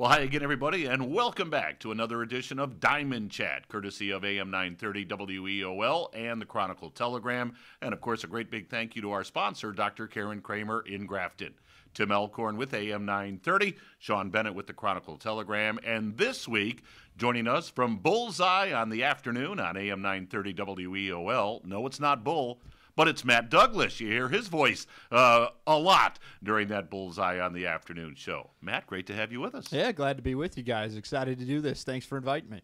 Well, hi again, everybody, and welcome back to another edition of Diamond Chat, courtesy of AM 930 WEOL and the Chronicle Telegram. And, of course, a great big thank you to our sponsor, Dr. Karen Kramer in Grafton. Tim Alcorn with AM 930, Shaun Bennett with the Chronicle Telegram. And this week, joining us from Bullseye on the afternoon on AM 930 WEOL, no, it's not Bull, but it's Matt Douglas. You hear his voice a lot during that Bullseye on the afternoon show. Matt, great to have you with us. Yeah, glad to be with you guys. Excited to do this. Thanks for inviting me.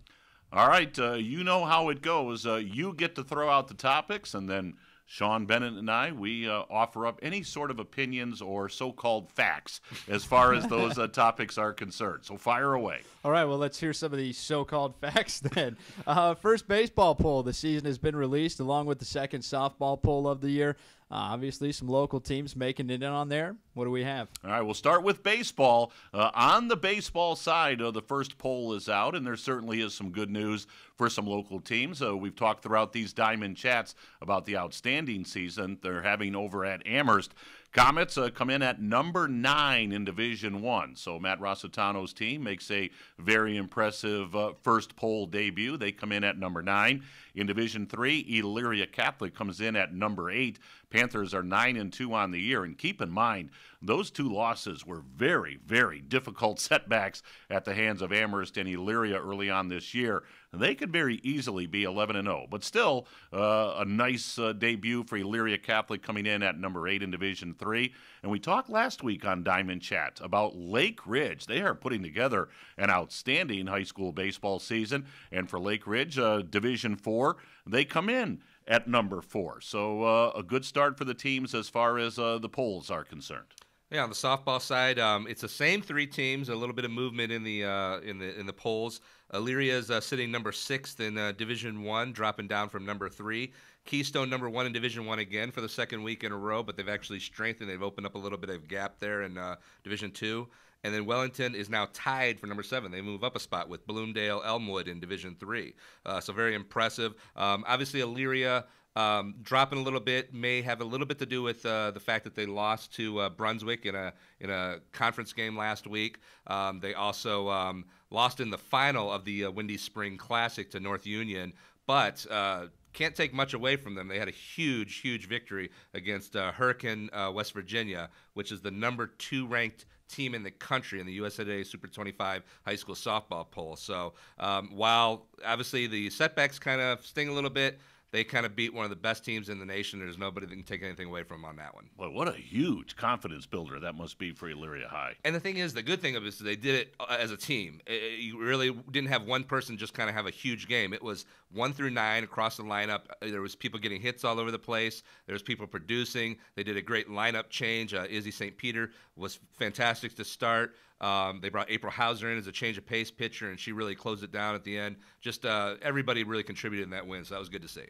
All right, you know how it goes. You get to throw out the topics, and then Shaun Bennett and I, we offer up any sort of opinions or so-called facts as far as those topics are concerned. So fire away. All right, well, let's hear some of these so-called facts then. First baseball poll. The season has been released along with the second softball poll of the year. Obviously, some local teams making it in on there. What do we have? All right, we'll start with baseball. On the baseball side, the first poll is out, and there certainly is some good news for some local teams. We've talked throughout these Diamond Chats about the outstanding season they're having over at Amherst. Comets come in at number 9 in Division I. So Matt Rossitano's team makes a very impressive first poll debut. They come in at number 9. In Division III, Elyria Catholic comes in at number 8. Panthers are 9-2 on the year. And keep in mind, those two losses were very, very difficult setbacks at the hands of Amherst and Elyria early on this year. They could very easily be 11-0, but still a nice debut for Elyria Catholic coming in at number 8 in Division III. And we talked last week on Diamond Chat about Lake Ridge. They are putting together an outstanding high school baseball season. And for Lake Ridge, Division IV, they come in at number 4. So a good start for the teams as far as the polls are concerned. Yeah, on the softball side, it's the same 3 teams. A little bit of movement in the polls. Elyria is sitting number 6th in Division I, dropping down from number 3. Keystone number 1 in Division I again for the second week in a row, but they've actually strengthened. They've opened up a little bit of gap there in Division II. And then Wellington is now tied for number 7. They move up a spot with Bloomdale Elmwood in Division III. So very impressive. Obviously, Elyria dropping a little bit may have a little bit to do with the fact that they lost to Brunswick in a conference game last week. They also lost in the final of the Windy Spring Classic to North Union, but can't take much away from them. They had a huge, huge victory against Hurricane, West Virginia, which is the number 2 ranked team in the country in the USA Today Super 25 high school softball poll. So while obviously the setbacks kind of sting a little bit, they kind of beat one of the best teams in the nation. There's nobody that can take anything away from them on that one. Well, what a huge confidence builder that must be for Elyria High. And the thing is, the good thing of it is they did it as a team. You really didn't have one person just kind of have a huge game. It was 1 through 9 across the lineup. There was people getting hits all over the place. There was people producing. They did a great lineup change. Izzy St. Peter was fantastic to start. They brought April Hauser in as a change of pace pitcher, and she really closed it down at the end. Just everybody really contributed in that win, so that was good to see.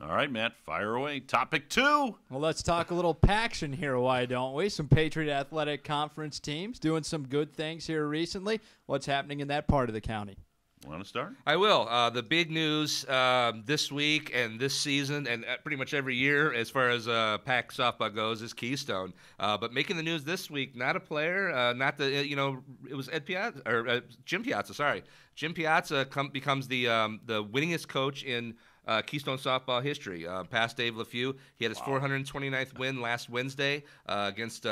All right, Matt, fire away. Topic 2. Well, let's talk a little Paction here, why don't we? Some Patriot Athletic Conference teams doing some good things here recently. What's happening in that part of the county? Want to start? I will. The big news this week and this season and pretty much every year as far as PAC softball goes is Keystone. But making the news this week, not a player, not the, it was Ed Piazza, or Jim Piazza, sorry. Jim Piazza becomes the winningest coach in Keystone softball history. Past Dave LeFew, he had his 429th win last Wednesday against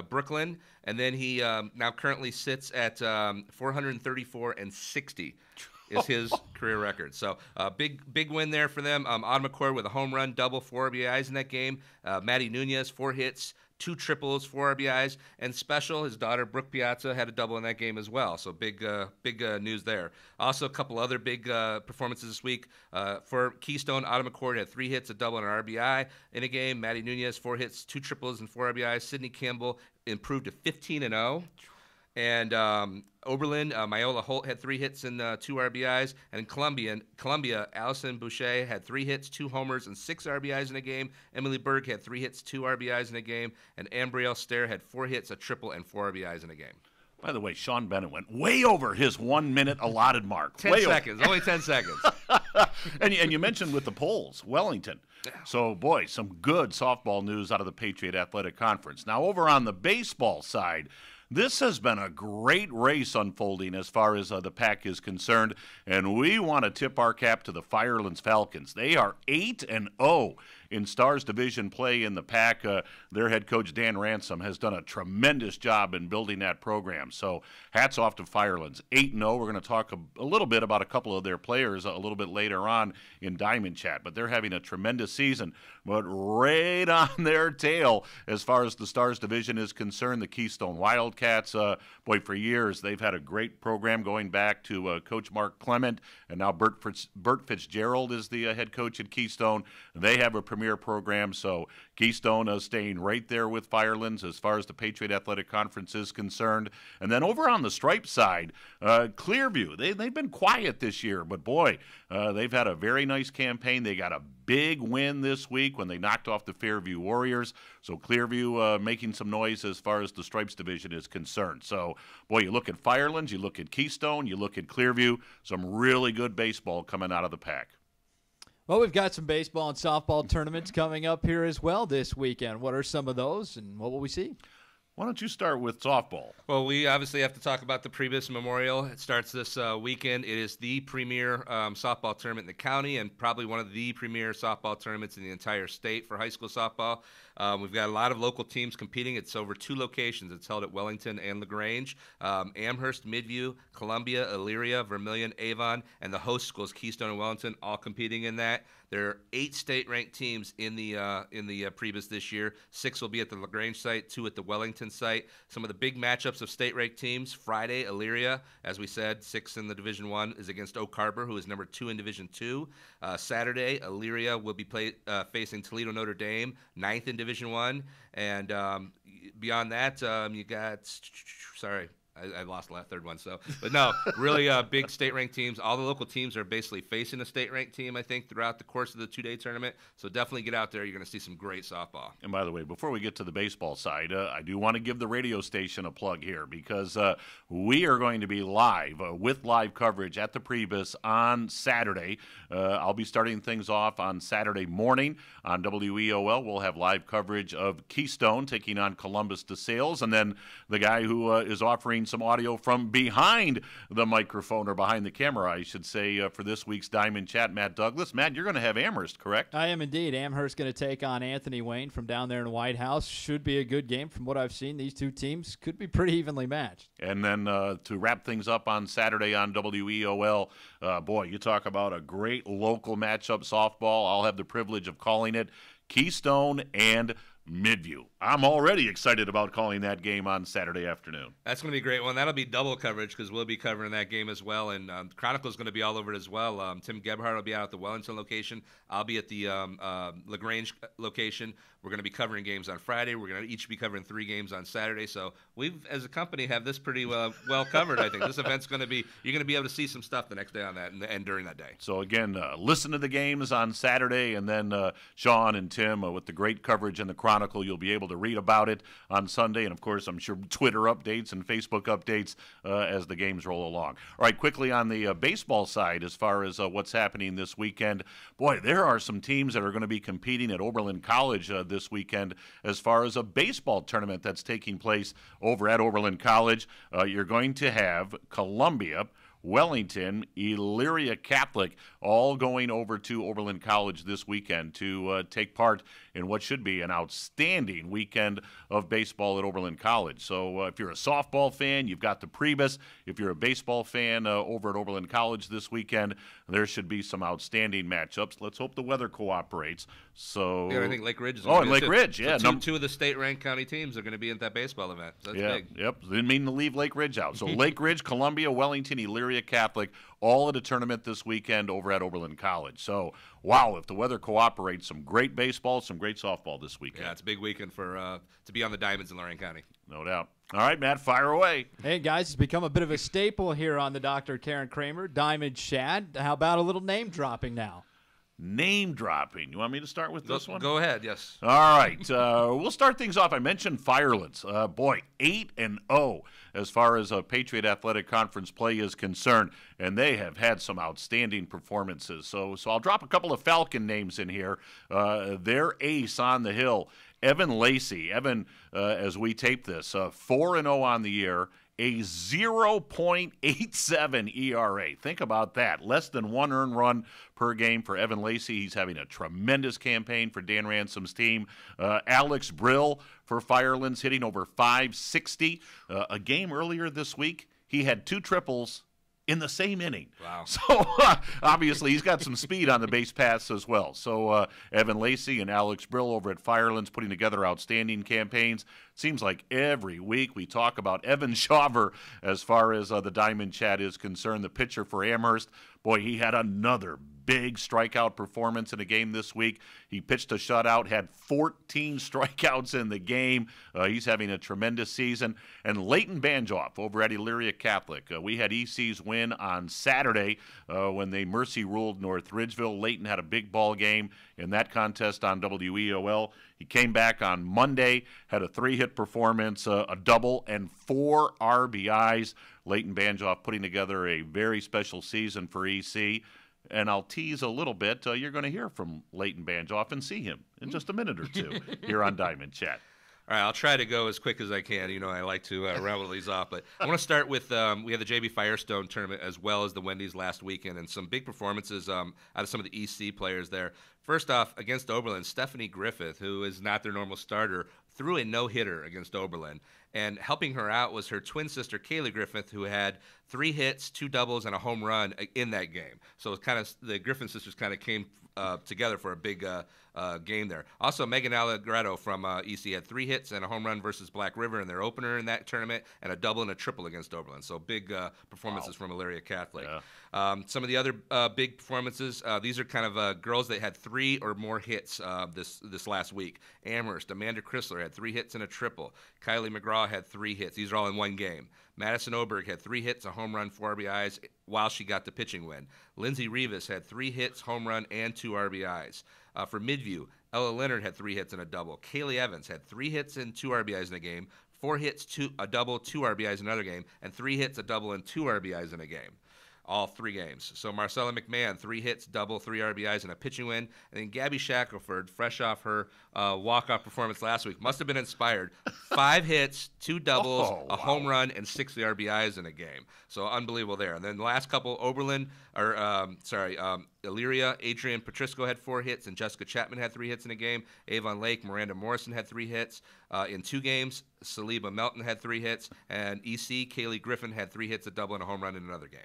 Brooklyn, and then he now currently sits at 434-60 is his career record. So big win there for them. Autumn McCord with a home run, double, 4 RBIs in that game. Maddie Nunez, 4 hits, 2 triples, 4 RBIs, and special, his daughter Brooke Piazza had a double in that game as well. So big news there. Also, a couple other big performances this week for Keystone. Autumn McCord had 3 hits, a double, and an RBI in a game. Maddie Nunez, 4 hits, 2 triples, and 4 RBIs. Sydney Campbell improved to 15-0. And Oberlin, Myola Holt had 3 hits and 2 RBIs. And in Columbia, Allison Boucher had 3 hits, 2 homers, and 6 RBIs in a game. Emily Berg had 3 hits, 2 RBIs in a game. And Ambrielle Stair had 4 hits, a triple, and 4 RBIs in a game. By the way, Shaun Bennett went way over his 1 minute allotted mark. 10 seconds, only 10 seconds. And you mentioned with the polls, Wellington. So, boy, some good softball news out of the Patriot Athletic Conference. Now, over on the baseball side, This has been a great race unfolding as far as the pack is concerned, and we want to tip our cap to the Firelands Falcons. They are 8-0 in Stars Division play in the pack. Their head coach, Dan Ransom, has done a tremendous job in building that program. So hats off to Firelands. 8-0. We're going to talk a little bit about a couple of their players a little bit later on in Diamond Chat, but they're having a tremendous season. But right on their tail, as far as the Stars Division is concerned, the Keystone Wildcats, boy, for years they've had a great program going back to Coach Mark Clement, and now Bert Fitzgerald is the head coach at Keystone. They have a premier program, so Keystone is staying right there with Firelands as far as the Patriot Athletic Conference is concerned. And then over on the Stripe side, Clearview, they've been quiet this year, but boy, they've had a very nice campaign. They got a big win this week when they knocked off the Fairview Warriors. So Clearview making some noise as far as the Stripes division is concerned. So, boy, you look at Firelands, you look at Keystone, you look at Clearview, some really good baseball coming out of the pack. Well, we've got some baseball and softball tournaments coming up here as well this weekend. What are some of those, and what will we see? Why don't you start with softball? Well, we obviously have to talk about the Priebus Memorial. It starts this weekend. It is the premier softball tournament in the county and probably one of the premier softball tournaments in the entire state for high school softball. We've got a lot of local teams competing. It's over 2 locations. It's held at Wellington and LaGrange. Amherst, Midview, Columbia, Elyria, Vermilion, Avon, and the host schools, Keystone and Wellington, all competing in that. There are 8 state-ranked teams in the Priebus this year. 6 will be at the LaGrange site, 2 at the Wellington site. Some of the big matchups of state-ranked teams: Friday, Elyria, as we said, 6 in the Division I, is against Oak Harbor, who is number 2 in Division II. Saturday, Elyria will be facing Toledo Notre Dame, 9th in Division I. And beyond that, you got, sorry, I lost the third one. So, but no, really big state-ranked teams. All the local teams are basically facing a state-ranked team, I think, throughout the course of the 2-day tournament. So definitely get out there. You're going to see some great softball. And by the way, before we get to the baseball side, I do want to give the radio station a plug here because we are going to be live with live coverage at the Priebus on Saturday. I'll be starting things off on Saturday morning on WEOL. We'll have live coverage of Keystone taking on Columbus DeSales, and then the guy who is offering some audio from behind the microphone, or behind the camera, I should say, for this week's Diamond Chat, Matt Douglas. Matt, you're going to have Amherst, correct? I am indeed. Amherst going to take on Anthony Wayne from down there in White House. Should be a good game from what I've seen. These two teams could be pretty evenly matched. And then to wrap things up on Saturday on WEOL, boy, you talk about a great local matchup softball. I'll have the privilege of calling it Keystone and Midview. I'm already excited about calling that game on Saturday afternoon. That's going to be a great one. That'll be double coverage because we'll be covering that game as well. And Chronicle is going to be all over it as well. Tim Gebhardt will be out at the Wellington location. I'll be at the LaGrange location. We're going to be covering games on Friday. We're going to each be covering 3 games on Saturday. So we've, as a company, have this pretty well covered, I think. This event's going to be, you're going to be able to see some stuff the next day on that and during that day. So, again, listen to the games on Saturday, and then Sean and Tim with the great coverage in the Chronicle. You'll be able to read about it on Sunday. And, of course, I'm sure Twitter updates and Facebook updates as the games roll along. All right, quickly on the baseball side, as far as what's happening this weekend, boy, there are some teams that are going to be competing at Oberlin College this weekend as far as a baseball tournament that's taking place over at Oberlin College. You're going to have Columbia, Wellington, Elyria Catholic, all going over to Oberlin College this weekend to take part in what should be an outstanding weekend of baseball at Oberlin College. So if you're a softball fan, you've got the Priebus. If you're a baseball fan over at Oberlin College this weekend, there should be some outstanding matchups. Let's hope the weather cooperates. So yeah, I think Lake Ridge is in Lake Ridge, yeah. So two of the state-ranked county teams are going to be at that baseball event. So that's big. Yep. Didn't mean to leave Lake Ridge out. So Lake Ridge, Columbia, Wellington, Elyria Catholic, all at a tournament this weekend over at Oberlin College. So, wow, if the weather cooperates, some great baseball, some great softball this weekend. Yeah, it's a big weekend for to be on the diamonds in Lorain County. No doubt. All right, Matt, fire away. Hey, guys, it's become a bit of a staple here on the Dr. Karen Kramer Diamond Chat. How about a little name dropping now? Name dropping. You want me to start with this one? Go ahead, yes. All right. We'll start things off. I mentioned Firelands. Boy, 8-0 as far as Patriot Athletic Conference play is concerned, and they have had some outstanding performances. So I'll drop a couple of Falcon names in here. Their ace on the hill, Evan Lacey. Evan, as we tape this, 4-0 on the year, a 0.87 ERA. Think about that. Less than one earned run per game for Evan Lacey. He's having a tremendous campaign for Dan Ransom's team. Alex Brill for Firelands hitting over 560. A game earlier this week, he had 2 triples in the same inning. Wow. So, obviously, he's got some speed on the base paths as well. So, Evan Lacey and Alex Brill over at Firelands putting together outstanding campaigns. Seems like every week we talk about Evan Shawver as far as the Diamond Chat is concerned, the pitcher for Amherst. Boy, he had another big strikeout performance in a game this week. He pitched a shutout, had 14 strikeouts in the game. He's having a tremendous season. And Leighton Banjoff over at Elyria Catholic. We had EC's win on Saturday when they mercy ruled North Ridgeville. Leighton had a big ball game in that contest on WEOL. He came back on Monday, had a 3-hit performance, a double, and 4 RBIs. Leighton Banjoff putting together a very special season for EC. And I'll tease a little bit. You're going to hear from Leighton Banjoff and see him in just a minute or two here on Diamond Chat. All right, I'll try to go as quick as I can. You know, I like to rattle these off. But I want to start with we had the JB Firestone tournament as well as the Wendy's last weekend, and some big performances out of some of the EC players there. First off, against Oberlin, Stephanie Griffith, who is not their normal starter, threw a no-hitter against Oberlin. And helping her out was her twin sister, Kaylee Griffith, who had 3 hits, 2 doubles, and a home run in that game. So it kind of the Griffin sisters kind of came together for a big game there. Also, Megan Allegretto from EC had 3 hits and a home run versus Black River in their opener in that tournament, and a double and a triple against Oberlin. So big performances from Elyria Catholic. Yeah. Some of the other big performances, these are kind of girls that had 3 or more hits this last week. Amherst, Amanda Chrysler had 3 hits and a triple. Kylie McGraw had 3 hits. These are all in one game. Madison Oberg had 3 hits, a home run, 4 RBIs while she got the pitching win. Lindsay Rivas had 3 hits, home run, and 2 RBIs. For Midview, Ella Leonard had 3 hits and a double. Kaylee Evans had 3 hits and 2 RBIs in a game, 4 hits, a double, 2 RBIs in another game, and 3 hits, a double, and 2 RBIs in a game. All 3 games. So Marcella McMahon, 3 hits, double, 3 RBIs, and a pitching win. And then Gabby Shackelford, fresh off her walk-off performance last week, must have been inspired. 5 hits, 2 doubles, a home run, and 6 RBIs in a game. So unbelievable there. And then the last couple, Elyria, Adrian Patrisco had 4 hits, and Jessica Chapman had 3 hits in a game. Avon Lake, Miranda Morrison had 3 hits in 2 games. Saliba Melton had 3 hits. And EC, Kaylee Griffin had 3 hits, a double, and a home run in another game.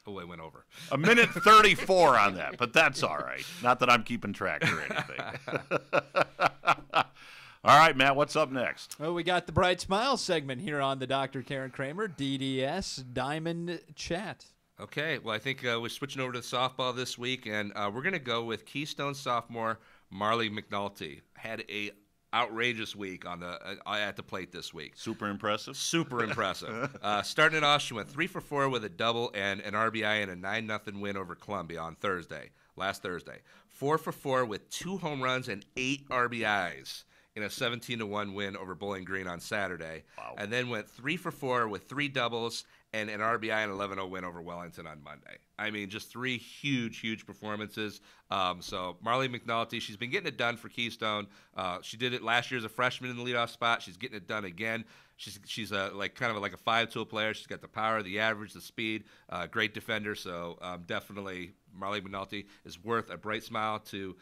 Oh, I went over. 1:34 on that, but that's all right. Not that I'm keeping track or anything. All right, Matt, what's up next? Well, we got the Bright Smiles segment here on the Dr. Karen Kramer DDS Diamond Chat. Okay, well, I think we're switching over to softball this week, and we're going to go with Keystone sophomore Marley McNulty. Had a outrageous week on the at the plate this week. Super impressive. Super impressive. Starting it off, she went 3 for 4 with a double and an RBI in a 9-0 win over Columbia on last Thursday. 4 for 4 with 2 home runs and 8 RBIs in a 17-1 win over Bowling Green on Saturday. Wow. And then went 3 for 4 with 3 doubles and an RBI and 11-0 win over Wellington on Monday. I mean, just 3 huge performances. So Marley McNulty, she's been getting it done for Keystone. She did it last year as a freshman in the leadoff spot. She's getting it done again. She's kind of like a 5-tool player. She's got the power, the average, the speed. Great defender. So definitely Marley McNulty is worth a bright smile to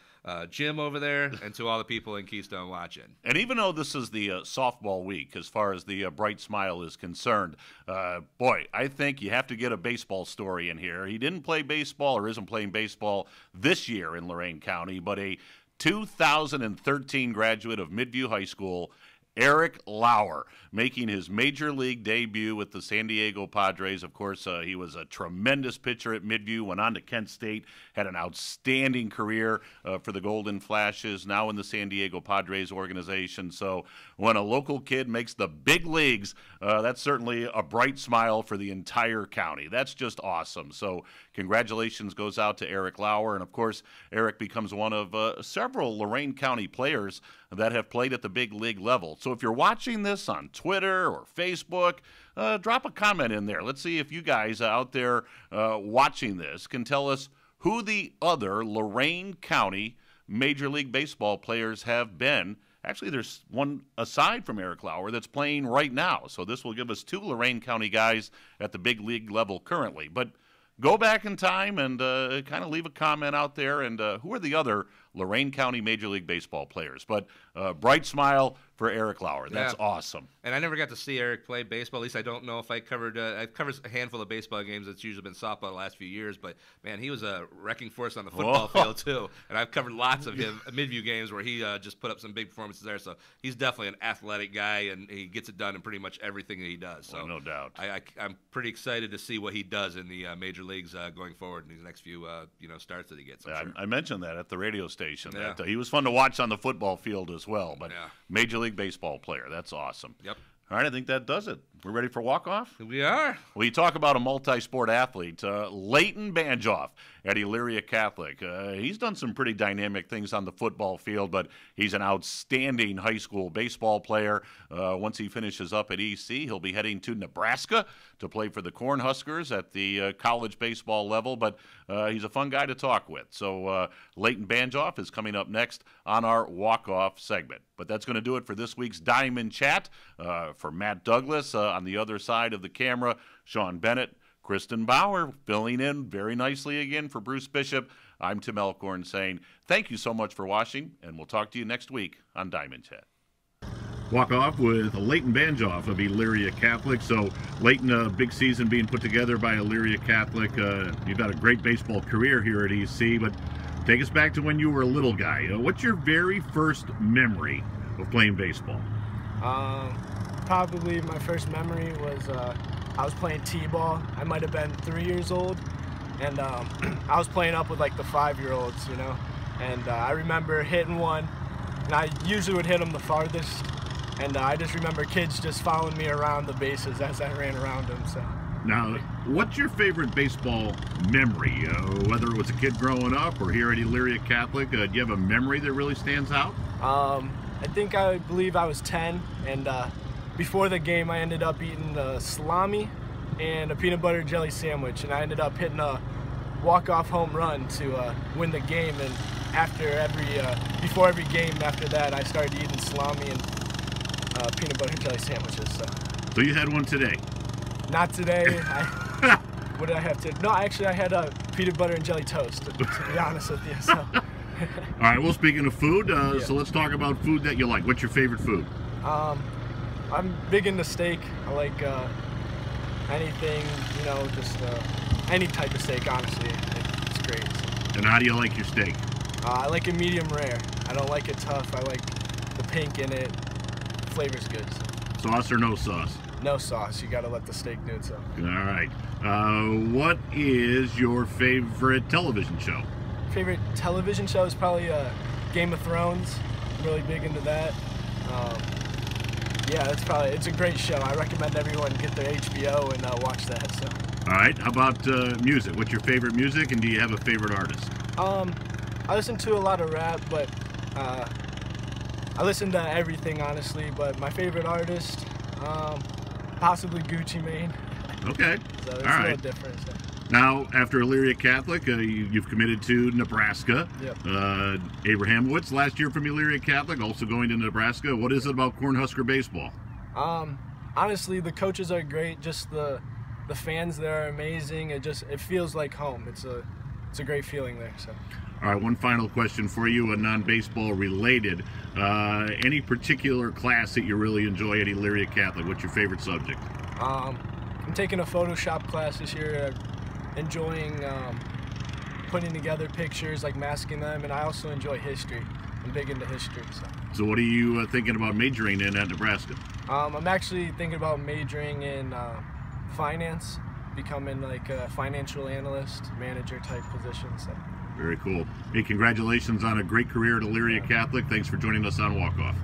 Jim over there and to all the people in Keystone watching. And even though this is the softball week, as far as the bright smile is concerned, boy, I think you have to get a baseball story in here. He didn't play baseball or isn't playing baseball this year in Lorain County, but a 2013 graduate of Midview High School, Eric Lauer, making his major league debut with the San Diego Padres. Of course, he was a tremendous pitcher at Midview, went on to Kent State, had an outstanding career for the Golden Flashes, now in the San Diego Padres organization. So when a local kid makes the big leagues, that's certainly a bright smile for the entire county. That's just awesome. So congratulations goes out to Eric Lauer. And, of course, Eric becomes one of several Lorain County players that have played at the big league level. So if you're watching this on Twitter or Facebook, drop a comment in there. Let's see if you guys out there watching this can tell us who the other Lorain County Major League Baseball players have been Actually, there's one aside from Eric Lauer that's playing right now. So this will give us 2 Lorain County guys at the big league level currently. But go back in time and kind of leave a comment out there. And who are the other Lorain County Major League Baseball players? But bright smile for Eric Lauer. That's awesome. And I never got to see Eric play baseball. At least I don't know if I covered. I've covered a handful of baseball games. It's usually been softball the last few years. But man, he was a wrecking force on the football field too. And I've covered lots of him Midview games where he just put up some big performances there. So he's definitely an athletic guy, and he gets it done in pretty much everything that he does. So no doubt. I'm pretty excited to see what he does in the major leagues going forward in these next few starts that he gets. Sure. I mentioned that at the radio station. Yeah. That, he was fun to watch on the football field as well. But Major League Baseball player. That's awesome. Yep. All right, I think that does it. We're ready for walk-off? We are. Well, you talk about a multi-sport athlete, Leighton Banjoff at Elyria Catholic. He's done some pretty dynamic things on the football field, but he's an outstanding high school baseball player. Once he finishes up at EC, he'll be heading to Nebraska to play for the Cornhuskers at the college baseball level, but he's a fun guy to talk with. So Leighton Banjoff is coming up next on our walk-off segment. But that's going to do it for this week's Diamond Chat. For Matt Douglas, on the other side of the camera, Shaun Bennett, Kristen Bauer filling in very nicely again for Bruce Bishop. I'm Tim Alcorn saying thank you so much for watching, and we'll talk to you next week on Diamond Chat. Walk off with Leighton Banjoff of Elyria Catholic. So, Leighton, a big season being put together by Elyria Catholic. You've got a great baseball career here at EC, but take us back to when you were a little guy. What's your very first memory of playing baseball? Probably my first memory was I was playing t-ball. I might have been 3 years old, and I was playing up with like the 5-year-olds, you know. And I remember hitting one, and I usually would hit them the farthest. And I just remember kids just following me around the bases as I ran around them. So. Now, what's your favorite baseball memory? Whether it was a kid growing up or here at Elyria Catholic, do you have a memory that really stands out? I believe I was 10, and before the game I ended up eating salami and a peanut butter jelly sandwich, and I ended up hitting a walk-off home run to win the game. And before every game after that, I started eating salami and peanut butter jelly sandwiches. So you had one today? Not today. What did I have to? No, actually I had a peanut butter and jelly toast, to be honest with you. So. All right, well, speaking of food, so let's talk about food that you like. What's your favorite food? I'm big into steak. I like anything, just any type of steak, honestly. It's great. So. And how do you like your steak? I like it medium rare. I don't like it tough. I like the pink in it. Flavor's good. So. Sauce or no sauce? No sauce. You got to let the steak do itself. All right. What is your favorite television show? Favorite television show is probably Game of Thrones. I'm really big into that. It's a great show. I recommend everyone get their HBO and watch that. So. All right. How about music? What's your favorite music, and do you have a favorite artist? I listen to a lot of rap, but I listen to everything, honestly. But my favorite artist, possibly Gucci Mane. Okay. So it's a little different. So. Now, after Elyria Catholic, you've committed to Nebraska. Yep. Abraham Woods, last year from Elyria Catholic, also going to Nebraska. What is it about Cornhusker baseball? Honestly, the coaches are great. Just the fans there are amazing. It feels like home. It's a great feeling there. So. All right, one final question for you, a non-baseball related. Any particular class that you really enjoy at Elyria Catholic? What's your favorite subject? I'm taking a Photoshop class this year. Enjoying putting together pictures, like masking them, and I also enjoy history. I'm big into history. So what are you thinking about majoring in at Nebraska? I'm actually thinking about majoring in finance, becoming like a financial analyst, manager type position. So. Very cool. Hey, congratulations on a great career at Elyria Catholic. Thanks for joining us on Walk Off.